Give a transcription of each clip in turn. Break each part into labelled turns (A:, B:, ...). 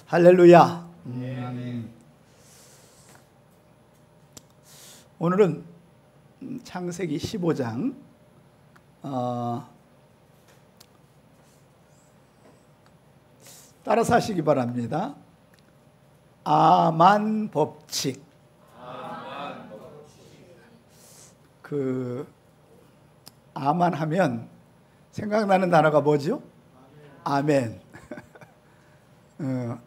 A: 할렐루야. 오늘은 창세기 15장 따라서 하시기 바랍니다. 아만 법칙. 아만 하면 생각나는 단어가 뭐죠? 아멘.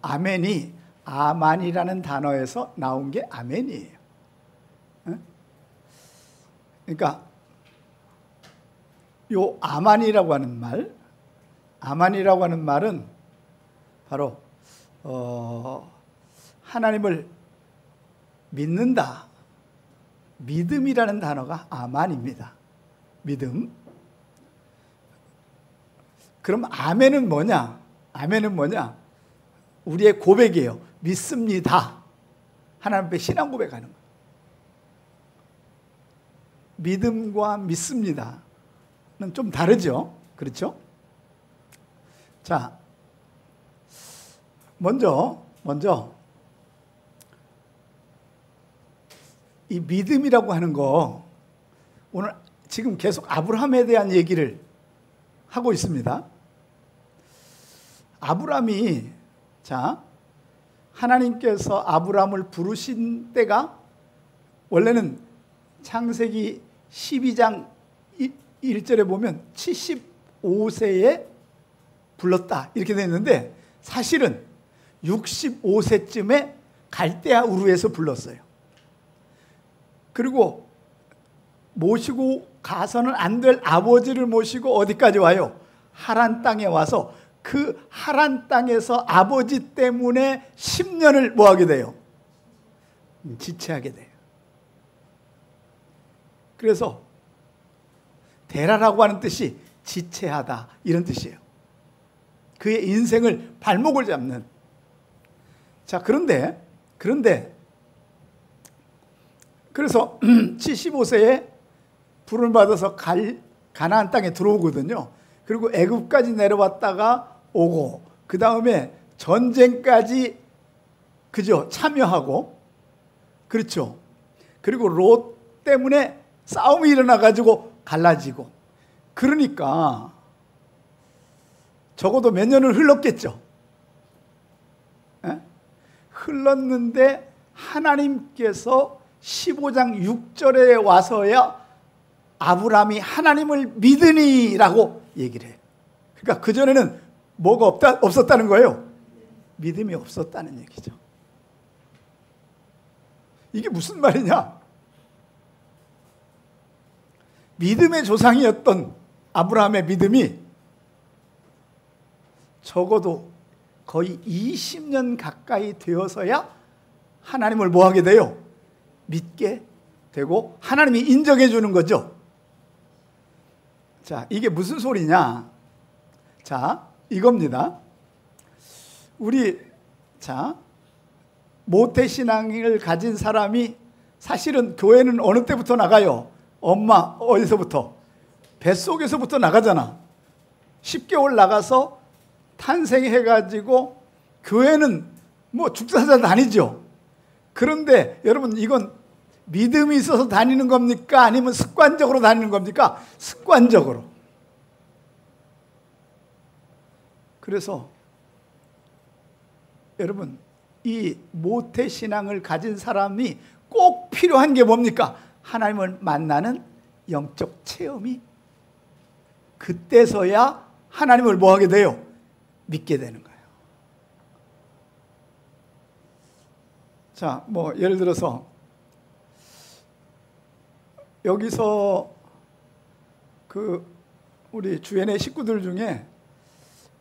A: 아멘이 아만이라는 단어에서 나온 게 아멘이에요. 그러니까 요 아만이라고 하는 말은 바로 하나님을 믿는다. 믿음이라는 단어가 아만입니다. 믿음. 그럼 아멘은 뭐냐? 아멘은 뭐냐? 우리의 고백이에요. 믿습니다. 하나님 앞에 신앙 고백하는 거예요. 믿음과 믿습니다는 좀 다르죠. 그렇죠? 자, 먼저 이 믿음이라고 하는 거, 오늘 지금 계속 아브라함에 대한 얘기를 하고 있습니다. 아브라함이, 자, 하나님께서 아브라함을 부르신 때가 원래는 창세기 12장 1절에 보면 75세에 불렀다 이렇게 되어 있는데, 사실은 65세쯤에 갈대아 우르에서 불렀어요. 그리고 모시고 가서는 안 될 아버지를 모시고 어디까지 와요? 하란 땅에 와서 그 하란 땅에서 아버지 때문에 10년을 뭐 하게 돼요? 지체하게 돼요. 그래서 데라라고 하는 뜻이 지체하다 이런 뜻이에요. 그의 인생을 발목을 잡는. 자, 그런데 그래서 75세에 부름을 받아서 가나안 땅에 들어오거든요. 그리고 애굽까지 내려왔다가 오고, 그 다음에 전쟁까지, 그죠? 참여하고, 그렇죠? 그리고 롯 때문에 싸움이 일어나가지고 갈라지고, 그러니까 적어도 몇 년을 흘렀겠죠. 에? 흘렀는데 하나님께서 15장 6절에 와서야 아브라함이 하나님을 믿으니라고 얘기를 해요. 그러니까 그전에는 뭐가 없었다는 거예요? 믿음이 없었다는 얘기죠. 이게 무슨 말이냐? 믿음의 조상이었던 아브라함의 믿음이 적어도 거의 20년 가까이 되어서야 하나님을 뭐 하게 돼요? 믿게 되고 하나님이 인정해 주는 거죠. 자, 이게 무슨 소리냐? 자, 이겁니다. 모태신앙을 가진 사람이 사실은 교회는 어느 때부터 나가요? 엄마 어디서부터? 뱃속에서부터 나가잖아. 10개월 나가서 탄생해가지고 교회는 뭐 죽사자 다니죠. 그런데 여러분, 이건 믿음이 있어서 다니는 겁니까? 아니면 습관적으로 다니는 겁니까? 습관적으로. 그래서 여러분, 이 모태신앙을 가진 사람이 꼭 필요한 게 뭡니까? 하나님을 만나는 영적 체험이, 그때서야 하나님을 뭐 하게 돼요? 믿게 되는 거예요. 자, 뭐 예를 들어서 여기서 우리 주연의 식구들 중에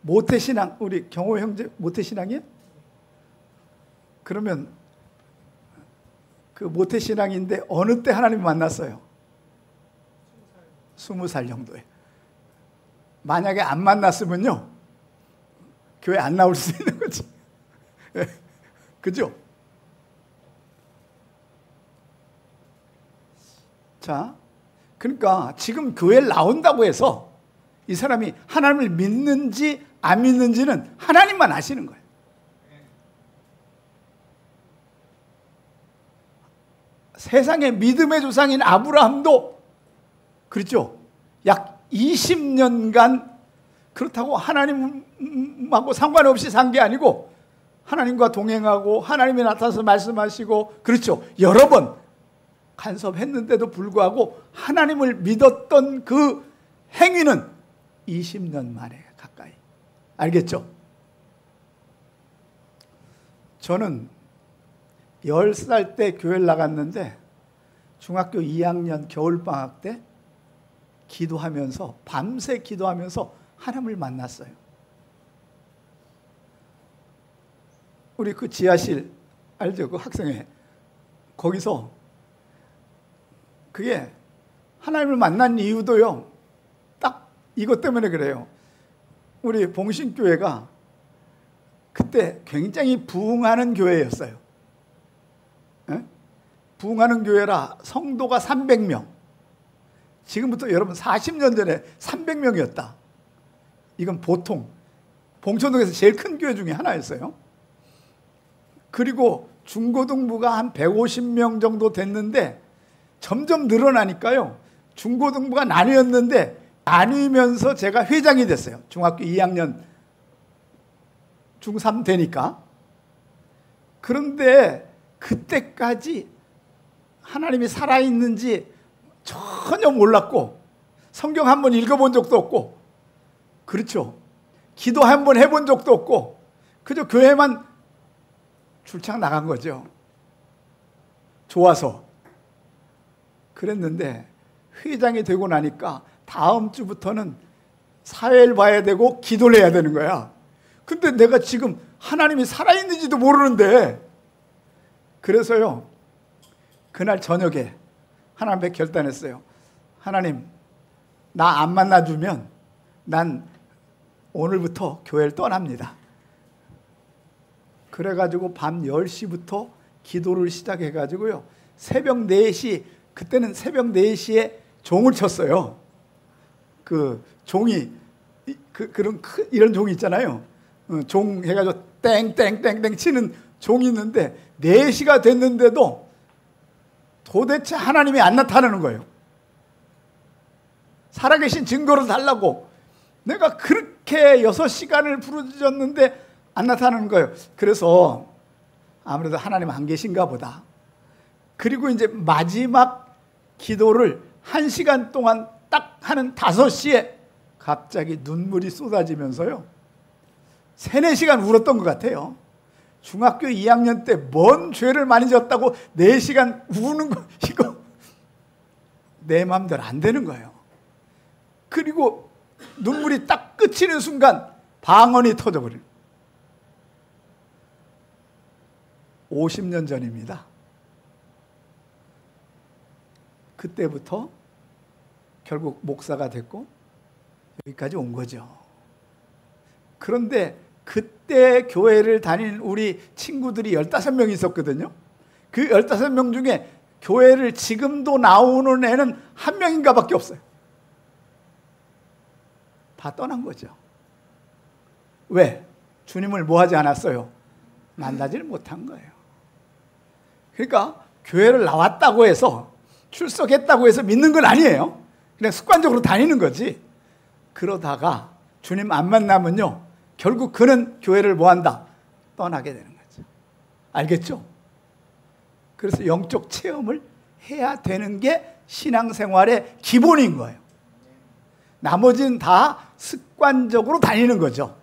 A: 모태신앙, 우리 경호 형제 모태신앙이에요? 그러면 그 모태신앙인데 어느 때 하나님을 만났어요? 20살 정도에. 만약에 안 만났으면요, 교회 안 나올 수 있는 거지. 그죠? 자, 그러니까 지금 교회를 나온다고 해서 이 사람이 하나님을 믿는지 안 믿는지는 하나님만 아시는 거예요. 세상의 믿음의 조상인 아브라함도 그렇죠. 약 20년간 그렇다고 하나님하고 상관없이 산 게 아니고 하나님과 동행하고 하나님이 나타나서 말씀하시고 그렇죠. 여러 번 간섭했는데도 불구하고 하나님을 믿었던 그 행위는 20년 만에 가까이. 알겠죠? 저는 10살 때 교회를 나갔는데 중학교 2학년 겨울방학 때 기도하면서 밤새 기도하면서 하나님을 만났어요. 우리 그 지하실 알죠? 그 학생회 거기서 그게 하나님을 만난 이유도요 딱 이것 때문에 그래요. 우리 봉신교회가 그때 굉장히 부흥하는 교회였어요. 에? 부흥하는 교회라 성도가 300명. 지금부터 여러분 40년 전에 300명이었다. 이건 보통 봉천동에서 제일 큰 교회 중에 하나였어요. 그리고 중고등부가 한 150명 정도 됐는데 점점 늘어나니까요. 중고등부가 나뉘었는데 나뉘면서 제가 회장이 됐어요. 중학교 2학년 중3 되니까. 그런데 그때까지 하나님이 살아있는지 전혀 몰랐고 성경 한 번 읽어본 적도 없고 그렇죠. 기도 한 번 해본 적도 없고 그저 교회만 출장 나간 거죠. 좋아서. 그랬는데 회장이 되고 나니까 다음 주부터는 사회를 봐야 되고 기도를 해야 되는 거야. 근데 내가 지금 하나님이 살아있는지도 모르는데 그래서요 그날 저녁에 하나님 앞에 결단했어요. 하나님 나 안 만나주면 난 오늘부터 교회를 떠납니다. 그래가지고 밤 10시부터 기도를 시작해가지고요 새벽 4시 그때는 새벽 4시에 종을 쳤어요. 그 종이 그런 이런 종이 있잖아요. 종 해가지고 땡땡땡땡 치는 종이 있는데 4시가 됐는데도 도대체 하나님이 안 나타나는 거예요. 살아계신 증거를 달라고 내가 그렇게 6시간을 부르짖었는데 안 나타나는 거예요. 그래서 아무래도 하나님 안 계신가 보다. 그리고 이제 마지막 기도를 1시간 동안 딱 하는 5시에 갑자기 눈물이 쏟아지면서요 3-4시간 울었던 것 같아요. 중학교 2학년 때 뭔 죄를 많이 졌다고 4시간 우는 거 이거 내 마음대로 안 되는 거예요. 그리고 눈물이 딱 그치는 순간 방언이 터져버려요. 50년 전입니다. 그때부터 결국 목사가 됐고 여기까지 온 거죠. 그런데 그때 교회를 다니는 우리 친구들이 15명 있었거든요. 그 15명 중에 교회를 지금도 나오는 애는 1명인가 밖에 없어요. 다 떠난 거죠. 왜? 주님을 뭐 하지 않았어요? 만나지를 못한 거예요. 그러니까 교회를 나왔다고 해서 출석했다고 해서 믿는 건 아니에요. 그냥 습관적으로 다니는 거지. 그러다가 주님 안 만나면요 결국 그는 교회를 뭐 한다? 떠나게 되는 거죠. 알겠죠? 그래서 영적 체험을 해야 되는 게 신앙생활의 기본인 거예요. 나머지는 다 습관적으로 다니는 거죠.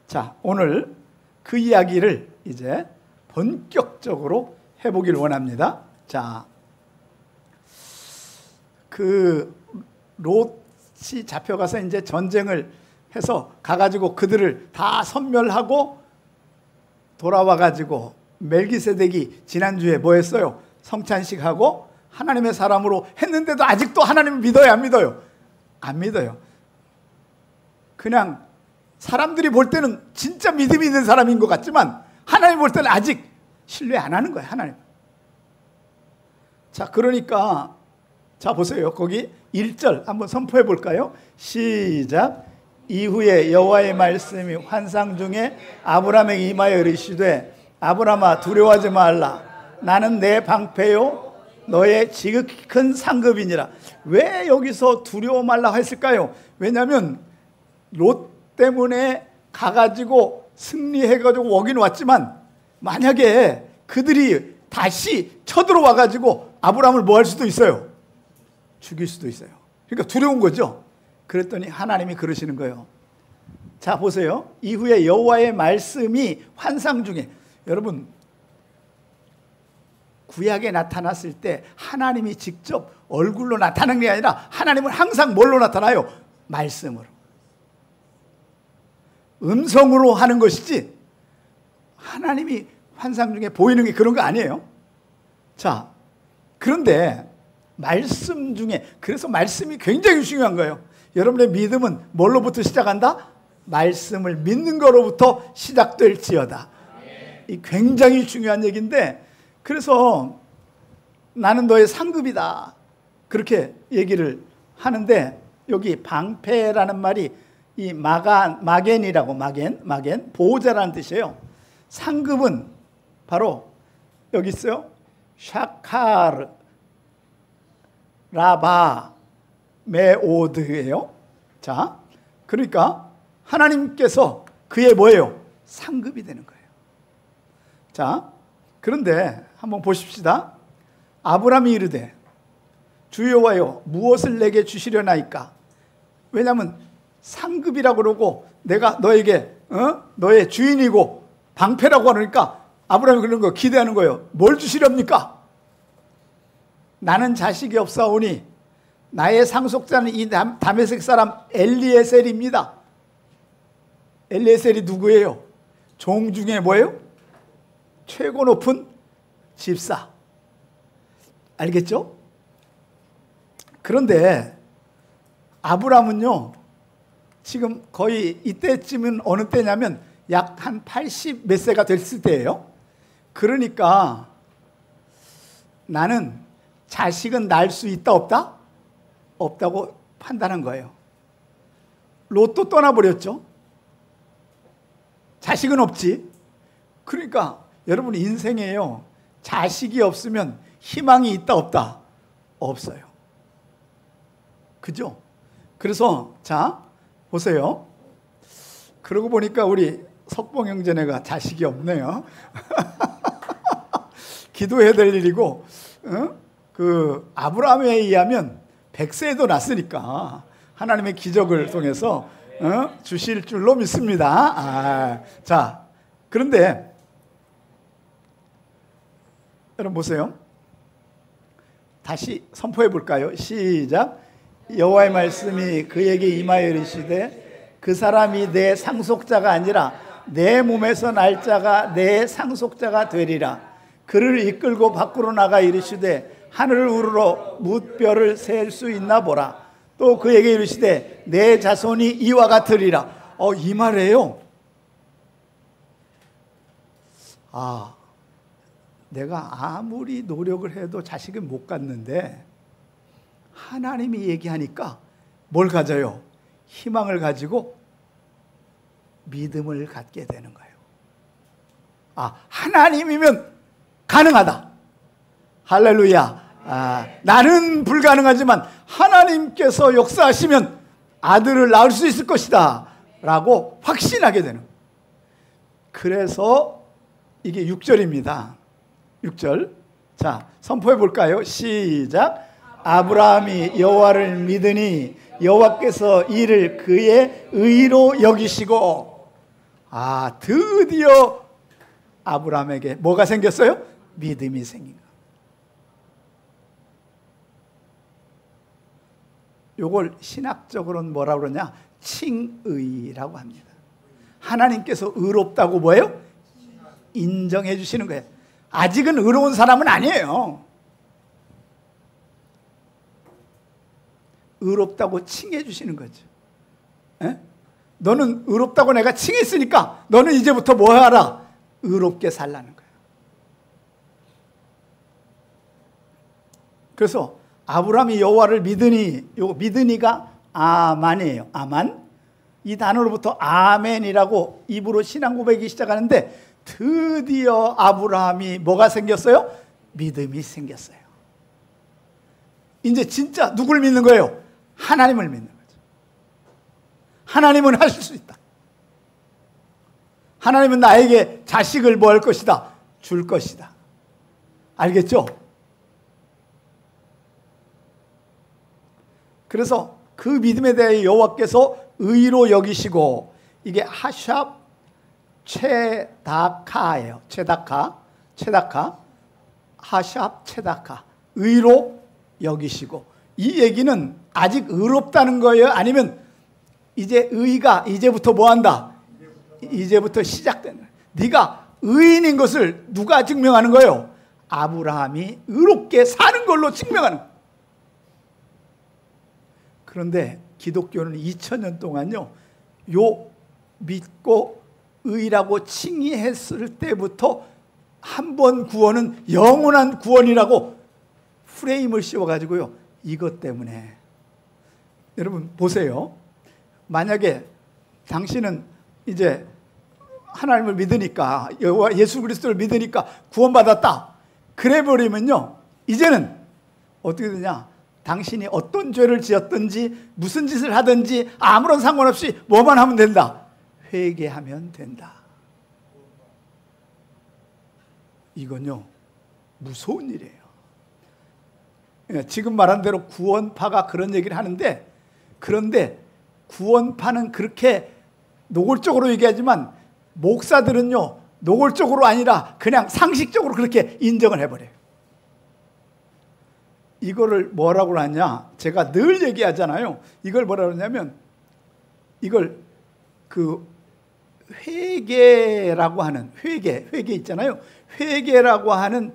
A: 자, 오늘 그 이야기를 이제 본격적으로 해보길 원합니다. 자, 그 롯이 잡혀가서 이제 전쟁을 해서 가가지고 그들을 다 섬멸하고 돌아와가지고 멜기세덱이 지난주에 뭐 했어요? 성찬식하고 하나님의 사람으로 했는데도 아직도 하나님을 믿어요? 안 믿어요? 안 믿어요. 그냥 사람들이 볼 때는 진짜 믿음이 있는 사람인 것 같지만 하나님 볼 때는 아직 신뢰 안 하는 거예요. 하나님. 자, 그러니까 자 보세요. 거기 1절 한번 선포해 볼까요? 시작. 이후에 여호와의 말씀이 환상 중에 아브라함에게 임하여 이르시되 아브라함아 두려워하지 말라. 나는 내 방패요 너의 지극히 큰 상급이니라. 왜 여기서 두려워 말라 했을까요? 왜냐하면 롯 때문에 가가지고 승리해가지고 오긴 왔지만 만약에 그들이 다시 쳐들어와가지고 아브라함을 뭐 할 수도 있어요? 죽일 수도 있어요. 그러니까 두려운 거죠. 그랬더니 하나님이 그러시는 거예요. 자, 보세요. 이후에 여호와의 말씀이 환상 중에, 여러분 구약에 나타났을 때 하나님이 직접 얼굴로 나타나는 게 아니라 하나님은 항상 뭘로 나타나요? 말씀으로, 음성으로 하는 것이지 하나님이 환상 중에 보이는 게 그런 거 아니에요. 자, 그런데 말씀 중에, 그래서 말씀이 굉장히 중요한 거예요. 여러분의 믿음은 뭘로부터 시작한다? 말씀을 믿는 거로부터 시작될지어다. 이 굉장히 중요한 얘기인데, 그래서 나는 너의 상급이다 그렇게 얘기를 하는데, 여기 방패라는 말이 이 마겐이라고, 마겐 보호자라는 뜻이에요. 상급은 바로 여기 있어요. 샤카르 라바 메오드예요. 자, 그러니까 하나님께서 그의 뭐예요? 상급이 되는 거예요. 자, 그런데 한번 보십시다. 아브라함이 이르되 주 여호와여 무엇을 내게 주시려나이까? 왜냐하면 상급이라고 그러고 내가 너에게 너의 주인이고 방패라고 하니까 아브라함이 그런 거 기대하는 거예요. 뭘 주시렵니까? 나는 자식이 없사오니 나의 상속자는 이 다메섹 사람 엘리에셀입니다. 엘리에셀이 누구예요? 종 중에 뭐예요? 최고 높은 집사. 알겠죠? 그런데 아브라함은요, 지금 거의 이때쯤은 어느 때냐면 약 한 80 몇 세가 됐을 때예요. 그러니까 나는 자식은 낳을 수 있다 없다? 없다고 판단한 거예요. 롯도 떠나버렸죠. 자식은 없지. 그러니까 여러분 인생에요, 자식이 없으면 희망이 있다 없다? 없어요. 그죠? 그래서 자 보세요. 그러고 보니까 우리 석봉 형제네가 자식이 없네요. 기도해야 될 일이고, 그 아브라함에 의하면 100세도 났으니까 하나님의 기적을 통해서 주실 줄로 믿습니다. 자, 그런데 여러분 보세요. 다시 선포해 볼까요? 시작. 여호와의 말씀이 그에게 임하여 이르시되 그 사람이 내 상속자가 아니라 내 몸에서 날 자가 내 상속자가 되리라. 그를 이끌고 밖으로 나가 이르시되 하늘을 우러러 뭇별을 셀 수 있나 보라. 또 그에게 이르시되 내 자손이 이와 같으리라. 이 말이에요. 내가 아무리 노력을 해도 자식을 못 갖는데 하나님이 얘기하니까 뭘 가져요? 희망을 가지고 믿음을 갖게 되는 거예요. 하나님이면 가능하다. 할렐루야. 나는 불가능하지만 하나님께서 역사하시면 아들을 낳을 수 있을 것이다 라고 확신하게 되는 거예요. 그래서 이게 6절입니다. 6절. 자, 선포해 볼까요? 시작. 아브라함이 여호와를 믿으니 여호와께서 이를 그의 의로 여기시고. 드디어 아브라함에게 뭐가 생겼어요? 믿음이 생긴 거예요. 요걸 신학적으로는 뭐라고 그러냐? 칭의라고 합니다. 하나님께서 의롭다고 뭐예요? 인정해 주시는 거예요. 아직은 의로운 사람은 아니에요. 의롭다고 칭해 주시는 거죠. 에? 너는 의롭다고 내가 칭했으니까 너는 이제부터 뭐 하라? 의롭게 살라는 거예요. 그래서 아브라함이 여호와를 믿으니, 요 믿으니가 아만이에요. 아만. 이 단어로부터 아멘이라고 입으로 신앙 고백이 시작하는데 드디어 아브라함이 뭐가 생겼어요? 믿음이 생겼어요. 이제 진짜 누굴 믿는 거예요? 하나님을 믿는 거죠. 하나님은 하실 수 있다. 하나님은 나에게 자식을 뭐 할 것이다? 줄 것이다. 알겠죠? 그래서 그 믿음에 대해 여호와께서 의로 여기시고, 이게 하샵 체다카예요. 체다카 하샵 체다카, 의로 여기시고. 이 얘기는 아직 의롭다는 거예요? 아니면 이제 의가 이제부터 뭐 한다? 이제부터 시작되는 거예요. 네가 의인인 것을 누가 증명하는 거예요? 아브라함이 의롭게 사는 걸로 증명하는 거예요. 그런데 기독교는 2000년 동안요, 요 믿고 의라고 칭의했을 때부터 한 번 구원은 영원한 구원이라고 프레임을 씌워가지고요, 이것 때문에. 여러분 보세요. 만약에 당신은 이제 하나님을 믿으니까, 예수 그리스도를 믿으니까 구원받았다, 그래버리면요, 이제는 어떻게 되냐? 당신이 어떤 죄를 지었든지 무슨 짓을 하든지 아무런 상관없이 뭐만 하면 된다? 회개하면 된다. 이건요, 무서운 일이에요. 지금 말한 대로 구원파가 그런 얘기를 하는데, 그런데 구원파는 그렇게 노골적으로 얘기하지만 목사들은요, 노골적으로 아니라 그냥 상식적으로 그렇게 인정을 해버려요. 이거를 뭐라고 하냐? 제가 늘 얘기하잖아요. 이걸 뭐라고 하냐면, 이걸 그 회개라고 하는, 회개 있잖아요. 회개라고 하는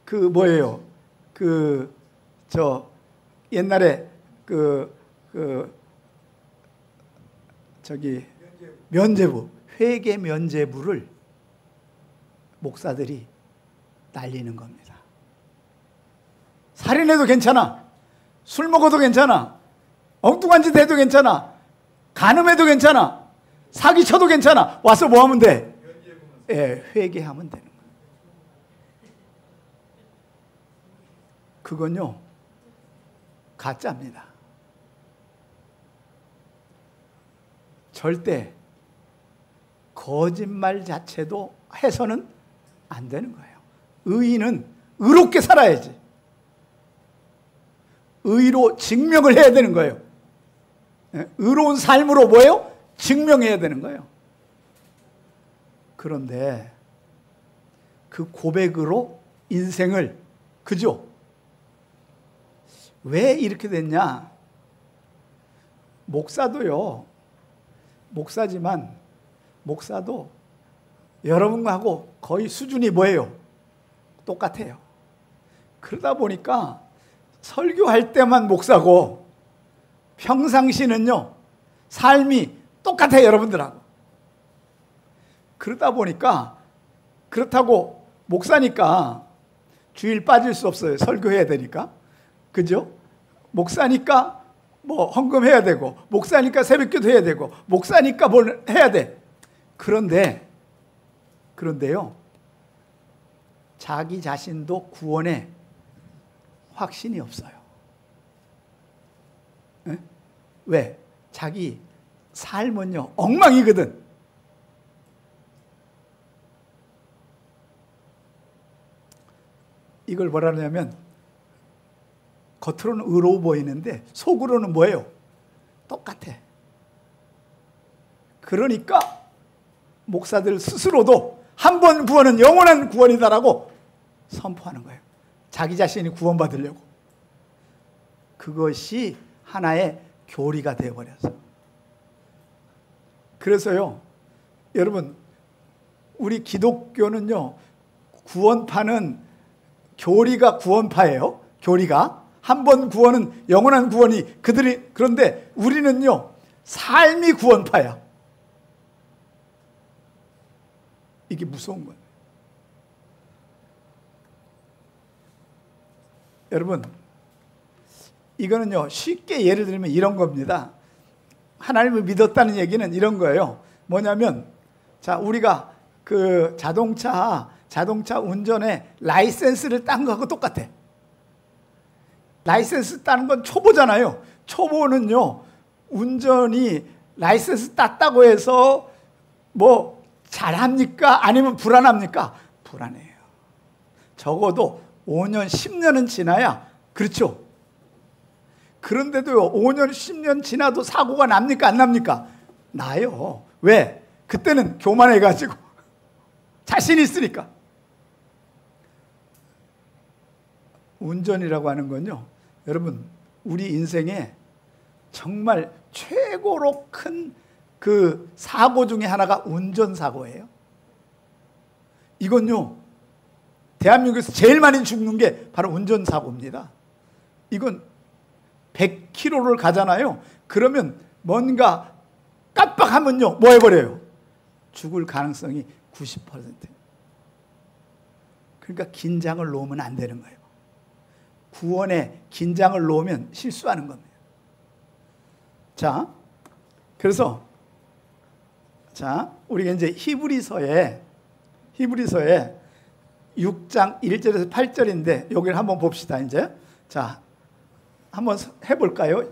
A: 그 뭐예요? 옛날에 면죄부, 회개 면죄부를 목사들이 날리는 겁니다. 살인해도 괜찮아, 술 먹어도 괜찮아, 엉뚱한 짓 해도 괜찮아, 간음해도 괜찮아, 사기쳐도 괜찮아, 와서 뭐 하면 돼? 회개하면 되는 거예요. 그건요, 가짜입니다. 절대 거짓말 자체도 해서는 안 되는 거예요. 의인은 의롭게 살아야지. 의로 증명을 해야 되는 거예요. 의로운 삶으로 뭐예요? 증명해야 되는 거예요. 그런데 그 고백으로 인생을, 그죠? 왜 이렇게 됐냐? 목사도요, 목사지만 목사도 여러분하고 거의 수준이 뭐예요? 똑같아요. 그러다 보니까 설교할 때만 목사고 평상시는요, 삶이 똑같아요, 여러분들하고. 그러다 보니까, 그렇다고 목사니까 주일 빠질 수 없어요. 설교해야 되니까. 그죠? 목사니까 뭐 헌금해야 되고, 목사니까 새벽기도 해야 되고, 목사니까 뭘 해야 돼. 그런데요, 자기 자신도 구원에 확신이 없어요. 에? 왜? 자기 삶은요, 엉망이거든. 이걸 뭐라 하냐면, 겉으로는 의로워 보이는데 속으로는 뭐예요? 똑같아. 그러니까 목사들 스스로도 한 번 구원은 영원한 구원이다라고 선포하는 거예요. 자기 자신이 구원받으려고. 그것이 하나의 교리가 되어버려서. 그래서요, 여러분, 우리 기독교는요, 구원파는 교리가 구원파예요. 교리가. 한 번 구원은 영원한 구원이 그들이, 그런데 우리는요, 삶이 구원파야. 이게 무서운 거예요. 여러분, 이거는요, 쉽게 예를 들면 이런 겁니다. 하나님을 믿었다는 얘기는 이런 거예요. 뭐냐면, 자, 우리가 그 자동차 자동차 운전에 라이센스를 딴 거하고 똑같아. 라이센스 따는 건 초보잖아요. 초보는요, 운전이 라이센스 땄다고 해서 뭐 잘합니까? 아니면 불안합니까? 불안해요. 적어도 5년, 10년은 지나야, 그렇죠? 그런데도요, 5년, 10년 지나도 사고가 납니까? 안 납니까? 나요. 왜? 그때는 교만해가지고 자신 있으니까. 운전이라고 하는 건요, 여러분, 우리 인생에 정말 최고로 큰 그 사고 중에 하나가 운전사고예요. 이건요, 대한민국에서 제일 많이 죽는 게 바로 운전사고입니다. 이건 100km를 가잖아요. 그러면 뭔가 깜빡하면요, 뭐 해버려요? 죽을 가능성이 90%. 그러니까 긴장을 놓으면 안 되는 거예요. 구원에 긴장을 놓으면 실수하는 겁니다. 자, 그래서 우리가 이제 히브리서에 6장 1절에서 8절인데 여기를 한번 봅시다. 이제 자, 한번 해볼까요?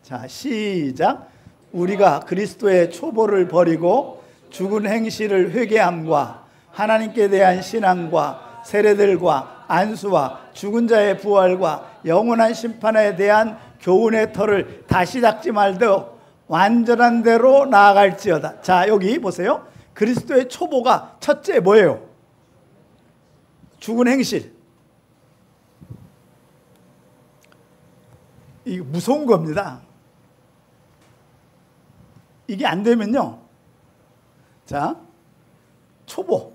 A: 자, 시작. 우리가 그리스도의 초보를 버리고 죽은 행실을 회개함과 하나님께 대한 신앙과 세례들과 안수와 죽은 자의 부활과 영원한 심판에 대한 교훈의 터를 다시 닦지 말되 완전한 대로 나아갈지어다. 자, 여기 보세요. 그리스도의 초보가 첫째 뭐예요? 죽은 행실. 이게 무서운 겁니다. 이게 안 되면요, 자, 초보,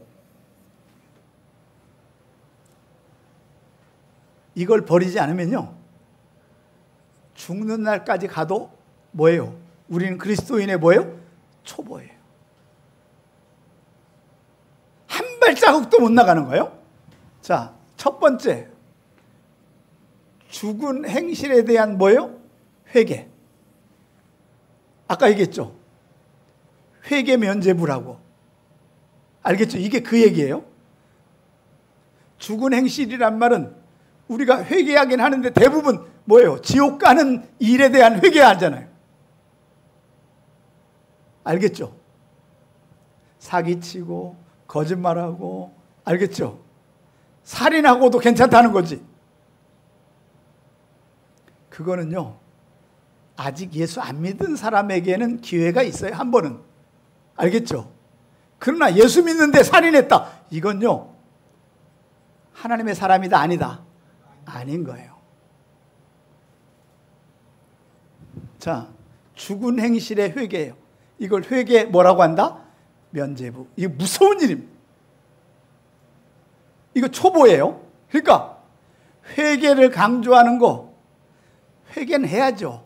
A: 이걸 버리지 않으면요, 죽는 날까지 가도 뭐예요? 우리는 그리스도인의 뭐예요? 초보예요. 한 발자국도 못 나가는 거예요. 자, 첫 번째, 죽은 행실에 대한 뭐예요? 회개. 아까 얘기했죠? 회개 면죄부라고. 알겠죠? 이게 그 얘기예요. 죽은 행실이란 말은 우리가 회개하긴 하는데 대부분 뭐예요? 지옥 가는 일에 대한 회개하잖아요. 알겠죠? 사기치고 거짓말하고, 알겠죠? 살인하고도 괜찮다는 거지. 그거는요, 아직 예수 안 믿은 사람에게는 기회가 있어요. 한 번은. 알겠죠? 그러나 예수 믿는데 살인했다, 이건요, 하나님의 사람이다 아니다? 아닌 거예요. 자, 죽은 행실의 회개예요. 이걸 회개 뭐라고 한다? 면죄부. 이게 무서운 일입니다. 이거 초보예요. 그러니까 회개를 강조하는 거, 회개는 해야죠.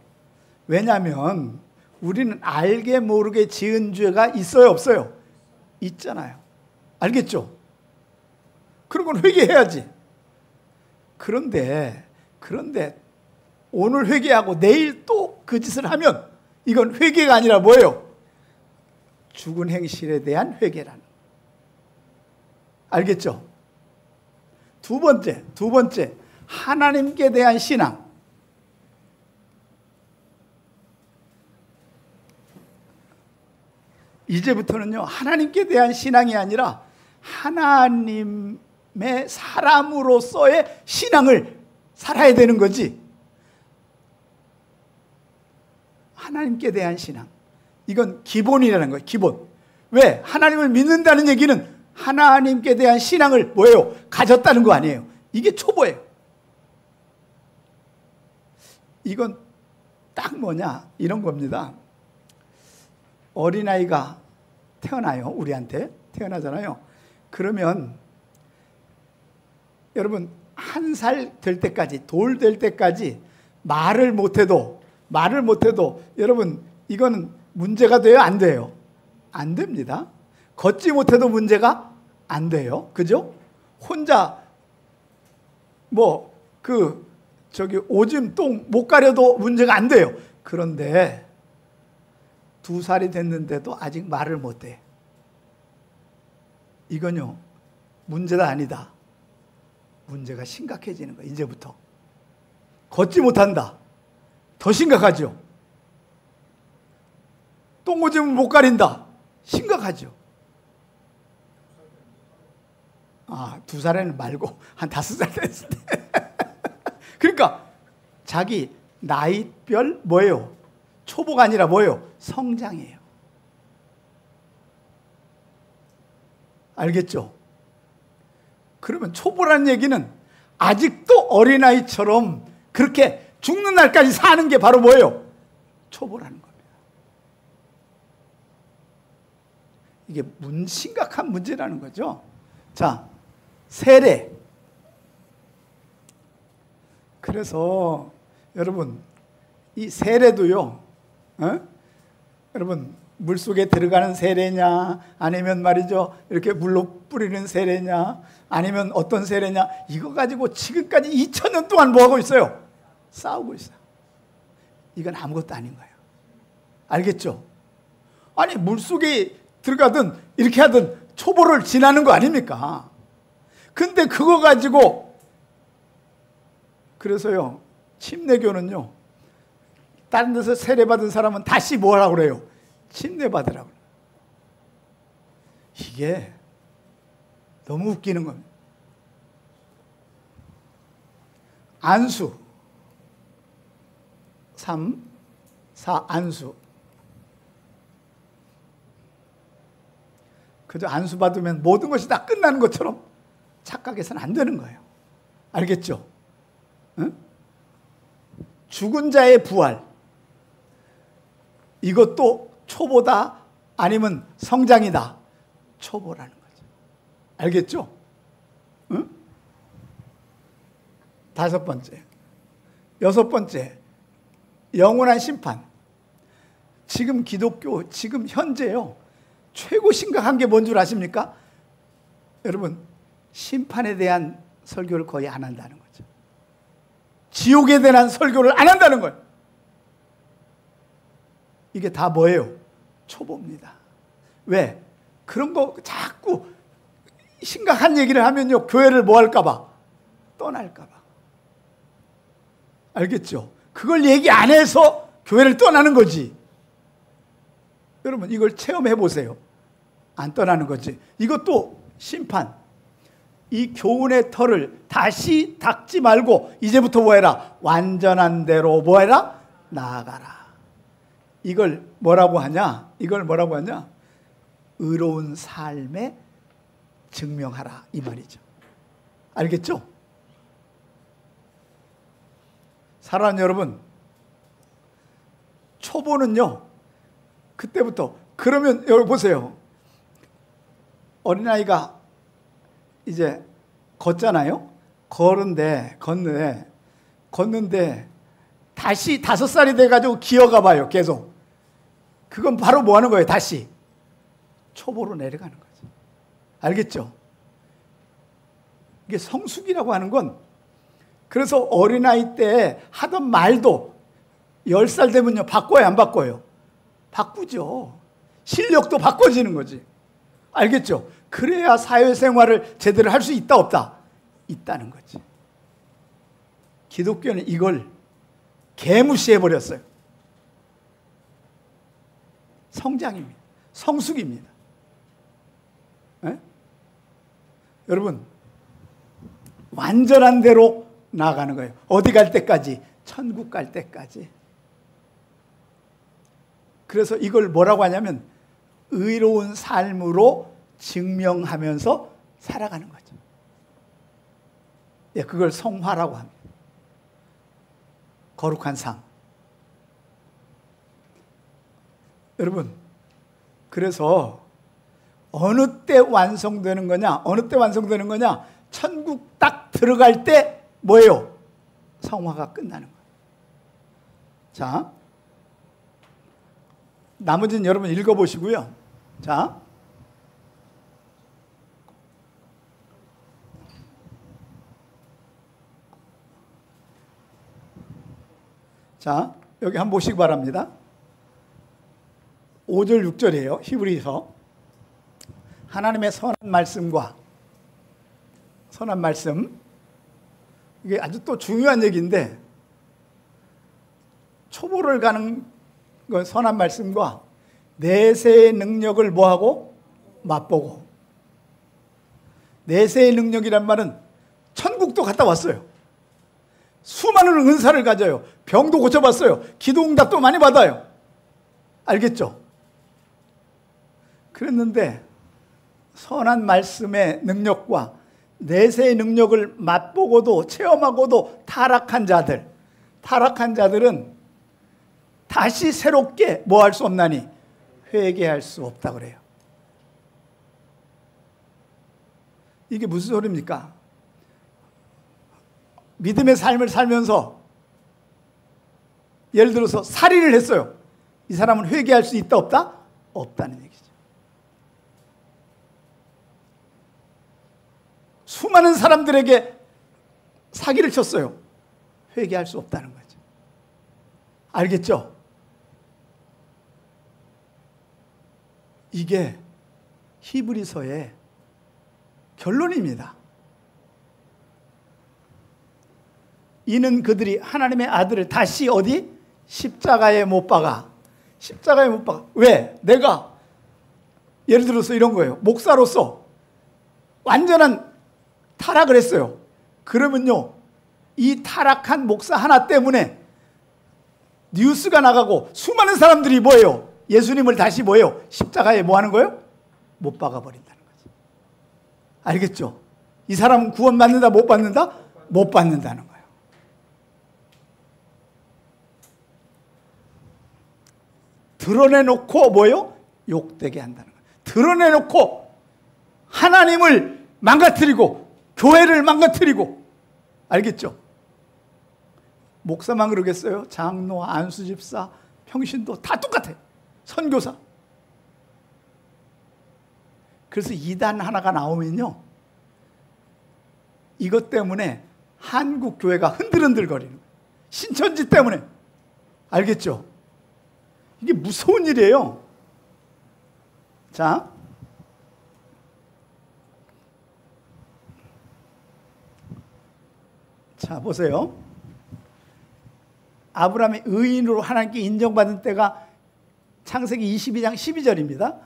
A: 왜냐하면 우리는 알게 모르게 지은 죄가 있어요, 없어요? 있잖아요. 알겠죠? 그런 건 회개해야지. 그런데 오늘 회개하고 내일 또 그 짓을 하면 이건 회개가 아니라 뭐예요? 죽은 행실에 대한 회개라는. 알겠죠? 두 번째, 하나님께 대한 신앙. 이제부터는요, 하나님께 대한 신앙이 아니라 하나님의 사람으로서의 신앙을 살아야 되는 거지. 하나님께 대한 신앙. 이건 기본이라는 거예요, 기본. 왜? 하나님을 믿는다는 얘기는 하나님께 대한 신앙을 뭐예요? 가졌다는 거 아니에요. 이게 초보예요. 이건 딱 뭐냐? 이런 겁니다. 어린아이가 태어나요. 우리한테 태어나잖아요. 그러면 여러분, 1살 될 때까지, 돌 될 때까지 말을 못해도 여러분, 이거는 문제가 돼요? 안 돼요? 안 됩니다. 걷지 못해도 문제가 안 돼요. 그죠? 혼자 오줌 똥 못 가려도 문제가 안 돼요. 그런데 2살이 됐는데도 아직 말을 못해. 이건요, 문제다 아니다. 문제가 심각해지는 거예요. 이제부터. 걷지 못한다. 더 심각하죠. 똥 오줌을 못 가린다. 심각하죠. 2살에는 말고 한 5살 됐을 때. 그러니까 자기 나이별 뭐예요? 초보가 아니라 뭐예요? 성장이에요. 알겠죠? 그러면 초보라는 얘기는 아직도 어린아이처럼 그렇게 죽는 날까지 사는 게 바로 뭐예요? 초보라는 겁니다. 이게 심각한 문제라는 거죠. 자, 세례. 그래서 여러분 이 세례도요, 여러분 물속에 들어가는 세례냐, 아니면 말이죠 이렇게 물로 뿌리는 세례냐, 아니면 어떤 세례냐, 이거 가지고 지금까지 2000년 동안 뭐하고 있어요? 싸우고 있어요. 이건 아무것도 아닌 거예요. 알겠죠? 아니 물속에 들어가든 이렇게 하든 초보를 지나는 거 아닙니까? 근데 그거 가지고, 그래서요 침례교는요, 다른 데서 세례받은 사람은 다시 뭐라고 그래요? 침례받으라고. 이게 너무 웃기는 겁니다. 안수 3, 4 안수. 그저 안수 받으면 모든 것이 다 끝나는 것처럼 착각해서는 안 되는 거예요. 알겠죠? 응? 죽은 자의 부활, 이것도 초보다 아니면 성장이다. 초보라는 거죠. 알겠죠? 응? 5번째. 6번째, 영원한 심판. 지금 기독교, 지금 현재요, 최고 심각한 게 뭔 줄 아십니까? 여러분, 심판에 대한 설교를 거의 안 한다는 거죠. 지옥에 대한 설교를 안 한다는 거예요. 이게 다 뭐예요? 초보입니다. 왜? 그런 거 자꾸 심각한 얘기를 하면요, 교회를 뭐 할까봐? 떠날까봐. 알겠죠? 그걸 얘기 안 해서 교회를 떠나는 거지. 여러분, 이걸 체험해 보세요. 안 떠나는 거지. 이것도 심판. 이 교훈의 털을 다시 닦지 말고 이제부터 뭐 해라? 완전한 대로 뭐 해라? 나아가라. 이걸 뭐라고 하냐? 이걸 뭐라고 하냐? 의로운 삶에 증명하라, 이 말이죠. 알겠죠? 사랑하는 여러분, 초보는요, 그때부터, 그러면 여러분 보세요. 어린아이가 이제 걷잖아요. 걷는데 다시 5살이 돼가지고 기어가 봐요. 계속. 그건 바로 뭐 하는 거예요? 다시 초보로 내려가는 거죠. 알겠죠? 이게 성숙이라고 하는 건, 그래서 어린아이 때 하던 말도 10살 되면요, 바꿔요, 안 바꿔요? 바꾸죠. 실력도 바꿔지는 거지. 알겠죠? 그래야 사회생활을 제대로 할 수 있다, 없다? 있다는 거지. 기독교는 이걸 개무시해버렸어요. 성장입니다. 성숙입니다. 에? 여러분, 완전한 대로 나아가는 거예요. 어디 갈 때까지? 천국 갈 때까지. 그래서 이걸 뭐라고 하냐면 의로운 삶으로 증명하면서 살아가는 거죠. 예, 그걸 성화라고 합니다. 거룩한 삶. 여러분, 그래서 어느 때 완성되는 거냐? 어느 때 완성되는 거냐? 천국 딱 들어갈 때 뭐예요? 성화가 끝나는 거예요. 자, 나머지는 여러분 읽어보시고요. 자, 여기 한번 보시기 바랍니다. 5절 6절이에요. 히브리서. 하나님의 선한 말씀과 선한 말씀. 이게 아주 또 중요한 얘기인데, 초보를 가는 건 선한 말씀과 내세의 능력을 뭐하고? 맛보고. 내세의 능력이란 말은 천국도 갔다 왔어요. 수많은 은사를 가져요. 병도 고쳐봤어요. 기도 응답도 많이 받아요. 알겠죠? 그랬는데 선한 말씀의 능력과 내세의 능력을 맛보고도 체험하고도 타락한 자들은 다시 새롭게 뭐 할 수 없나니 회개할 수 없다 그래요. 이게 무슨 소리입니까? 믿음의 삶을 살면서 예를 들어서 살인을 했어요. 이 사람은 회개할 수 있다 없다? 없다는 얘기죠. 수많은 사람들에게 사기를 쳤어요. 회개할 수 없다는 거죠. 알겠죠? 이게 히브리서의 결론입니다. 이는 그들이 하나님의 아들을 다시 어디? 십자가에 못 박아. 십자가에 못 박아. 왜? 내가 예를 들어서 이런 거예요. 목사로서 완전한 타락을 했어요. 그러면요, 이 타락한 목사 하나 때문에 뉴스가 나가고 수많은 사람들이 뭐예요? 예수님을 다시 뭐예요? 십자가에 뭐 하는 거예요? 못 박아버린다는 거죠. 알겠죠? 이 사람은 구원받는다, 못 받는다? 못 받는다는 거예요. 드러내놓고 뭐예요? 욕되게 한다는 거예요. 드러내놓고 하나님을 망가뜨리고 교회를 망가뜨리고. 알겠죠? 목사만 그러겠어요? 장로, 안수집사, 평신도 다 똑같아요. 선교사. 그래서 이단 하나가 나오면요, 이것 때문에 한국 교회가 흔들흔들거리는 거예요. 신천지 때문에. 알겠죠? 이게 무서운 일이에요. 자, 보세요. 아브라함이 의인으로 하나님께 인정받은 때가 창세기 22장 12절입니다.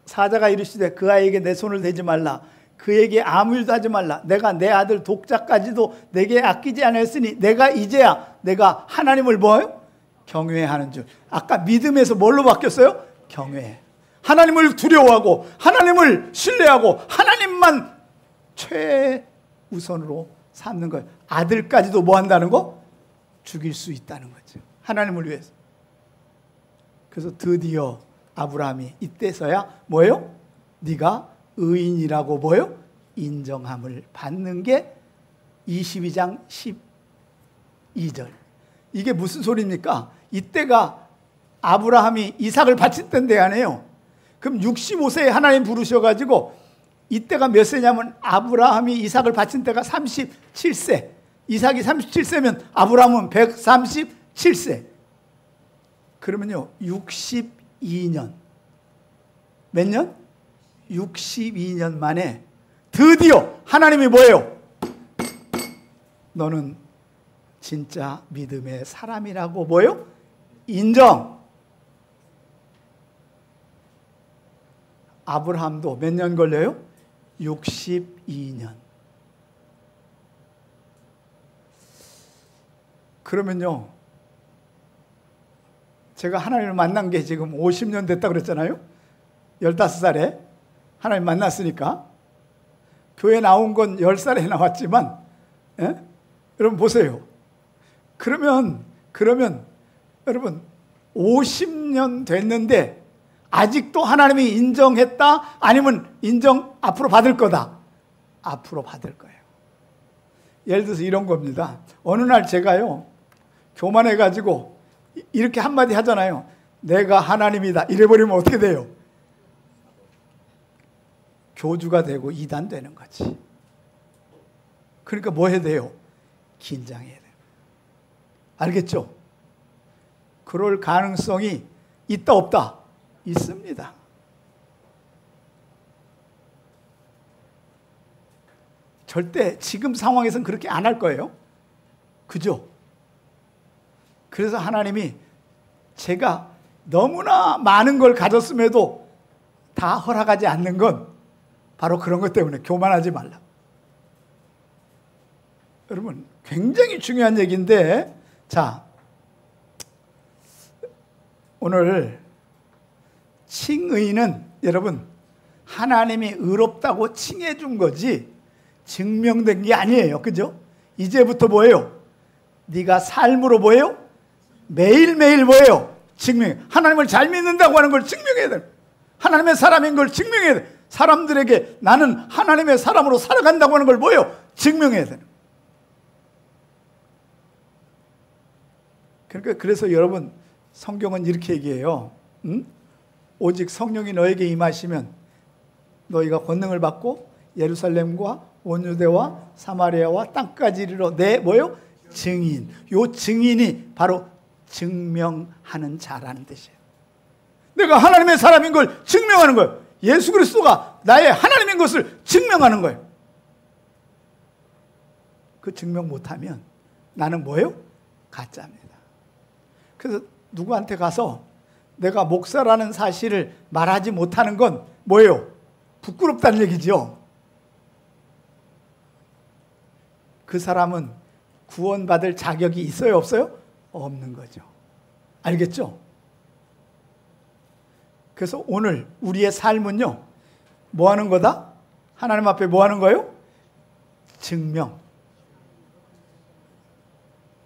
A: 사자가 이르시되 그 아이에게 내 손을 대지 말라. 그에게 아무 일도 하지 말라. 내가 내 아들 독자까지도 내게 아끼지 않았으니 내가 이제야 내가 하나님을 뭐요? 경외하는 줄. 아까 믿음에서 뭘로 바뀌었어요? 경외. 하나님을 두려워하고 하나님을 신뢰하고 하나님만 최우선으로 삼는 거예요. 아들까지도 뭐 한다는 거? 죽일 수 있다는 거죠. 하나님을 위해서. 그래서 드디어 아브라함이 이때서야 뭐예요? 네가 의인이라고 뭐예요? 인정함을 받는 게 22장 12절. 이게 무슨 소리입니까? 이때가 아브라함이 이삭을 바칠 때인데 아니에요. 그럼 65세에 하나님 부르셔가지고 이때가 몇 세냐면 아브라함이 이삭을 바친 때가 37세. 이삭이 37세면 아브라함은 137세. 그러면요, 62년. 몇 년? 62년 만에 드디어 하나님이 뭐예요? 너는 진짜 믿음의 사람이라고 뭐예요? 인정. 아브라함도 몇 년 걸려요? 62년. 그러면요, 제가 하나님을 만난 게 지금 50년 됐다 그랬잖아요. 15살에 하나님 만났으니까. 교회 나온 건 10살에 나왔지만, 예? 여러분 보세요. 그러면 여러분 50년 됐는데 아직도 하나님이 인정했다? 아니면 인정 앞으로 받을 거다? 앞으로 받을 거예요. 예를 들어서 이런 겁니다. 어느 날 제가요, 교만해가지고 이렇게 한마디 하잖아요. 내가 하나님이다. 이래버리면 어떻게 돼요? 교주가 되고 이단 되는 거지. 그러니까 뭐 해야 돼요? 긴장해야 돼요. 알겠죠? 그럴 가능성이 있다 없다? 있습니다. 절대 지금 상황에서는 그렇게 안 할 거예요. 그죠? 그래서 하나님이 제가 너무나 많은 걸 가졌음에도 다 허락하지 않는 건 바로 그런 것 때문에 교만하지 말라. 여러분, 굉장히 중요한 얘기인데, 자, 오늘 칭의는 여러분 하나님이 의롭다고 칭해 준 거지 증명된 게 아니에요. 그죠? 이제부터 뭐예요? 네가 삶으로 뭐예요? 매일매일 뭐예요? 증명해. 하나님을 잘 믿는다고 하는 걸 증명해야 돼. 하나님의 사람인 걸 증명해야 돼. 사람들에게 나는 하나님의 사람으로 살아간다고 하는 걸 뭐예요? 증명해야 돼. 그러니까 그래서 여러분 성경은 이렇게 얘기해요. 오직 성령이 너에게 임하시면 너희가 권능을 받고 예루살렘과 온 유대와 사마리아와 땅까지 이르러 내 뭐예요? 증인. 요 증인이 바로 증명하는 자라는 뜻이에요. 내가 하나님의 사람인 걸 증명하는 거예요. 예수 그리스도가 나의 하나님인 것을 증명하는 거예요. 그 증명 못하면 나는 뭐예요? 가짜입니다. 그래서 누구한테 가서 내가 목사라는 사실을 말하지 못하는 건 뭐예요? 부끄럽다는 얘기죠. 그 사람은 구원받을 자격이 있어요? 없어요? 없는 거죠. 알겠죠? 그래서 오늘 우리의 삶은요, 뭐 하는 거다? 하나님 앞에 뭐 하는 거예요? 증명.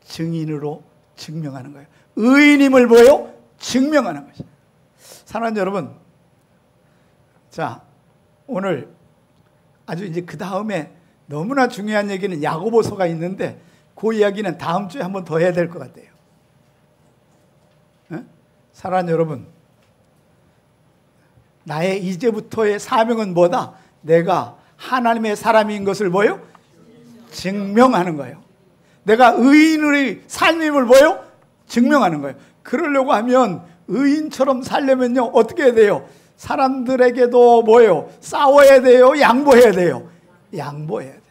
A: 증인으로 증명하는 거예요. 의인임을 뭐예요? 증명하는 것이에요. 사랑하는 여러분, 자, 오늘 아주 이제 그 다음에 너무나 중요한 얘기는 야고보서가 있는데 그 이야기는 다음 주에 한번 더 해야 될 것 같아요. 네? 사랑하는 여러분, 나의 이제부터의 사명은 뭐다? 내가 하나님의 사람인 것을 뭐예요? 증명하는 거예요. 내가 의인의 삶임을 뭐예요? 증명하는 거예요. 그러려고 하면 의인처럼 살려면요 어떻게 해야 돼요? 사람들에게도 뭐예요? 싸워야 돼요? 양보해야 돼요? 양보해야 돼요.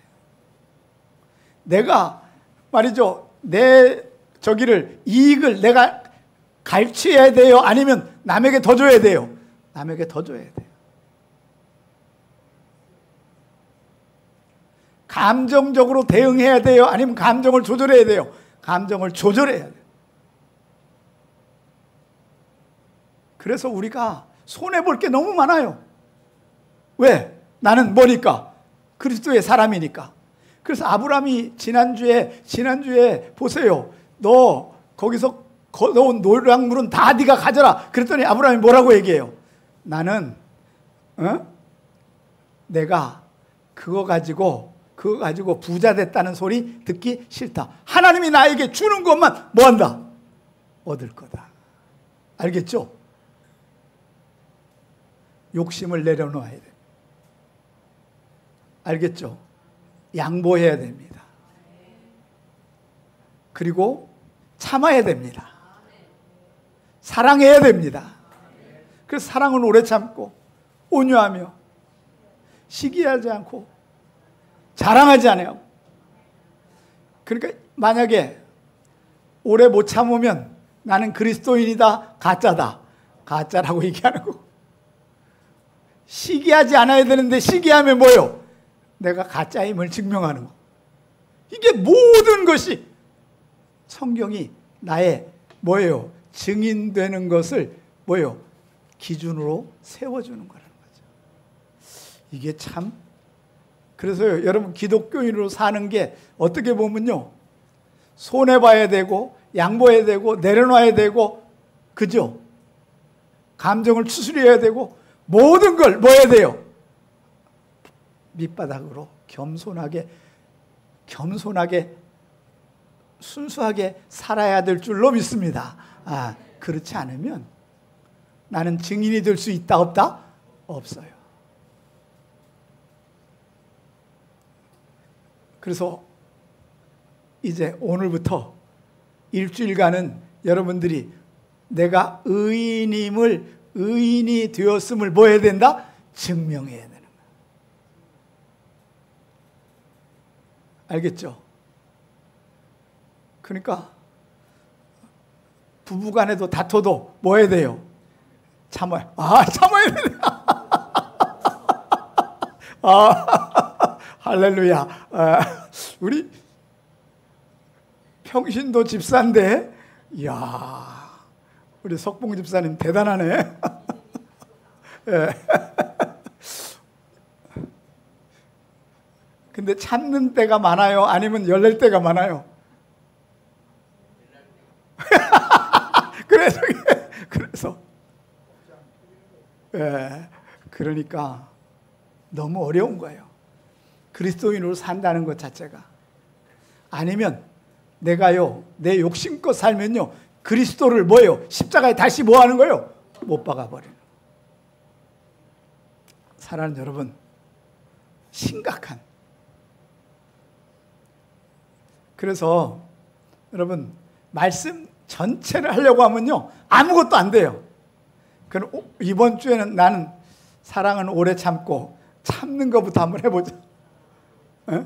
A: 내가 말이죠, 내 저기를 이익을 내가 갈취해야 돼요? 아니면 남에게 더 줘야 돼요? 남에게 더 줘야 돼요. 감정적으로 대응해야 돼요? 아니면 감정을 조절해야 돼요? 감정을 조절해야 돼요. 그래서 우리가 손해볼 게 너무 많아요. 왜? 나는 뭐니까? 그리스도의 사람이니까. 그래서 아브라함이 지난주에 보세요. 너 거기서 거둬온 노량물은 다 네가 가져라. 그랬더니 아브라함이 뭐라고 얘기해요? 나는 내가 그거 가지고 부자 됐다는 소리 듣기 싫다. 하나님이 나에게 주는 것만 뭐한다? 얻을 거다. 알겠죠? 욕심을 내려놓아야 돼. 알겠죠? 양보해야 됩니다. 그리고 참아야 됩니다. 사랑해야 됩니다. 그래서 사랑은 오래 참고 온유하며 시기하지 않고 자랑하지 않아요. 그러니까 만약에 오래 못 참으면 나는 그리스도인이다, 가짜다. 가짜라고 얘기하는 거. 시기하지 않아야 되는데 시기하면 뭐예요? 내가 가짜임을 증명하는 거. 이게 모든 것이 성경이 나의 뭐예요? 증인되는 것을 뭐예요? 기준으로 세워주는 거라는 거죠. 이게 참, 그래서요, 여러분 기독교인으로 사는 게 어떻게 보면요, 손해봐야 되고 양보해야 되고 내려놔야 되고, 그죠? 감정을 추스려야 되고 모든 걸 뭐 해야 돼요? 밑바닥으로 겸손하게 순수하게 살아야 될 줄로 믿습니다. 그렇지 않으면 나는 증인이 될 수 있다 없다? 없어요. 그래서 이제 오늘부터 일주일간은 여러분들이 내가 의인이 되었음을 뭐 해야 된다? 증명해야 되는 거야. 알겠죠? 그러니까 부부간에도 다퉈도 뭐 해야 돼요? 참아요. 참아야 돼요. 할렐루야. 우리 평신도 집사인데, 이야, 우리 석봉 집사님 대단하네. 예. 근데 참는 때가 많아요? 아니면 열낼 때가 많아요? 그래서 예, 그러니까 너무 어려운 거예요. 그리스도인으로 산다는 것 자체가. 아니면 내가요, 내 욕심껏 살면요, 그리스도를 뭐예요? 십자가에 다시 뭐 하는 거예요? 못 박아버리는. 사랑하는 여러분, 심각한. 그래서 여러분, 말씀 전체를 하려고 하면요, 아무것도 안 돼요. 그럼 이번 주에는 나는 사랑은 오래 참고 참는 것부터 한번 해보자. 에?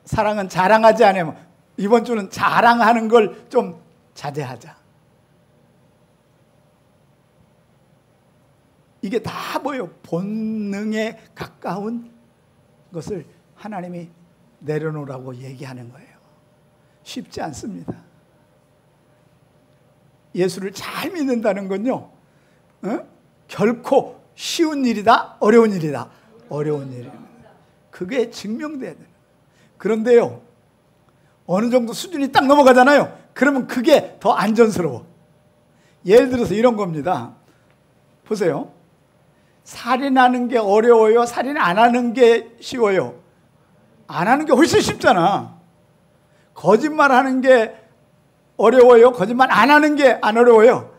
A: 사랑은 자랑하지 않으면 이번 주는 자랑하는 걸 좀 자제하자. 이게 다 뭐예요? 본능에 가까운 것을 하나님이 내려놓으라고 얘기하는 거예요. 쉽지 않습니다. 예수를 잘 믿는다는 건요, 결코 쉬운 일이다, 어려운 일이다. 어려운 일입니다. 그게 증명돼야 돼요. 그런데요, 어느 정도 수준이 딱 넘어가잖아요. 그러면 그게 더 안전스러워. 예를 들어서 이런 겁니다. 보세요. 살인하는 게 어려워요? 살인 안 하는 게 쉬워요? 안 하는 게 훨씬 쉽잖아. 거짓말하는 게 어려워요? 거짓말 안 하는 게 안 어려워요?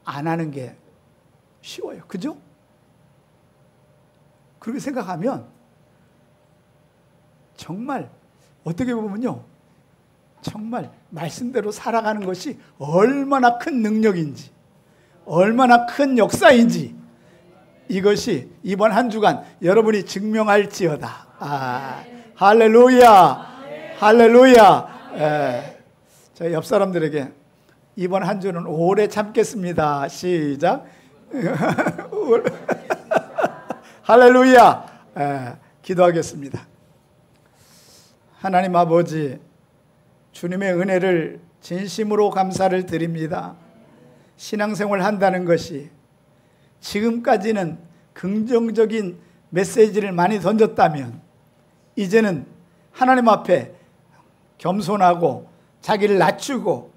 A: 안 하는 게 쉬워요. 그죠? 그렇게 생각하면 정말 어떻게 보면요, 정말 말씀대로 살아가는 것이 얼마나 큰 능력인지, 얼마나 큰 역사인지, 이것이 이번 한 주간 여러분이 증명할지어다. 할렐루야, 할렐루야. 자, 옆 사람들에게 이번 한 주는 오래 참겠습니다. 시작. 할렐루야. 기도하겠습니다. 하나님 아버지, 주님의 은혜를 진심으로 감사를 드립니다. 신앙생활 한다는 것이 지금까지는 긍정적인 메시지를 많이 던졌다면 이제는 하나님 앞에 겸손하고 자기를 낮추고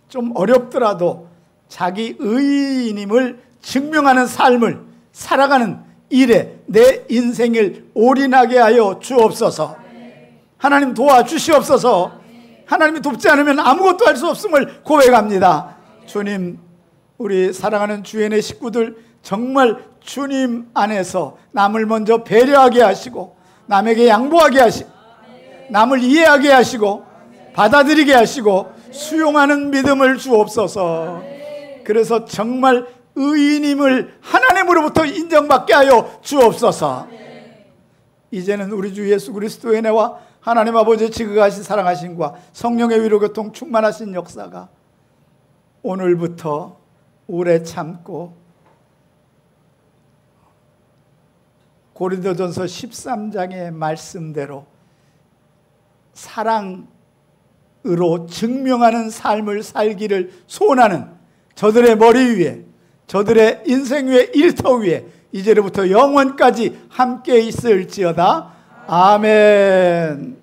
A: 좀 어렵더라도 자기 의인임을 증명하는 삶을 살아가는 일에 내 인생을 올인하게 하여 주옵소서. 하나님 도와주시옵소서. 하나님이 돕지 않으면 아무것도 할 수 없음을 고백합니다. 주님, 우리 사랑하는 주연의 식구들 정말 주님 안에서 남을 먼저 배려하게 하시고 남에게 양보하게 하시고 남을 이해하게 하시고 받아들이게 하시고 수용하는 믿음을 주옵소서. 그래서 정말 의인임을 하나님으로부터 인정받게 하여 주옵소서. 이제는 우리 주 예수 그리스도의 은혜와 하나님 아버지의 지극하신 사랑하심과 성령의 위로교통 충만하신 역사가 오늘부터 오래 참고 고린도전서 13장의 말씀대로 사랑으로 증명하는 삶을 살기를 소원하는 저들의 머리 위에, 저들의 인생 위에, 일터 위에 이제로부터 영원까지 함께 있을지어다. 아멘.